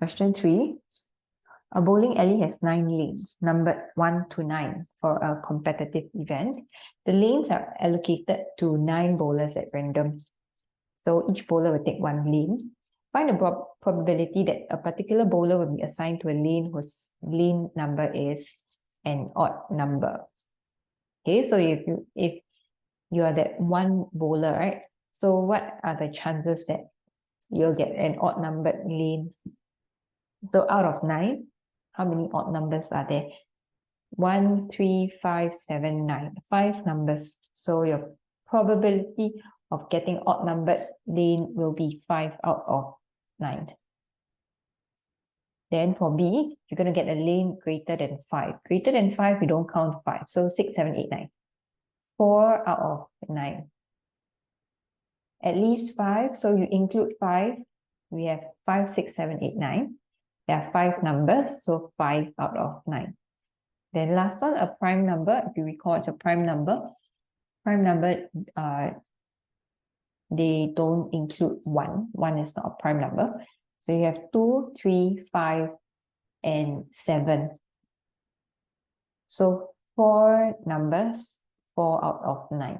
Question 3. A bowling alley has 9 lanes, numbered 1 to 9 for a competitive event. The lanes are allocated to 9 bowlers at random. So each bowler will take 1 lane. Find the probability that a particular bowler will be assigned to a lane whose lane number is an odd number. Okay, so if you are that one bowler, right? So what are the chances that you'll get an odd numbered lane? So out of 9, how many odd numbers are there? 1, 3, 5, 7, 9. 5 numbers. So your probability of getting odd numbered lane will be 5 out of 9. Then for B, you're going to get a lane greater than 5. Greater than 5, we don't count 5. So 6, 7, 8, 9. 4 out of 9. At least 5. So you include 5. We have 5, 6, 7, 8, 9. There are 5 numbers. So 5 out of 9. Then last one, a prime number. If you recall, it's a prime number. Prime number, they don't include 1. 1 is not a prime number. So you have 2, 3, 5, and 7. So 4 numbers, 4 out of 9.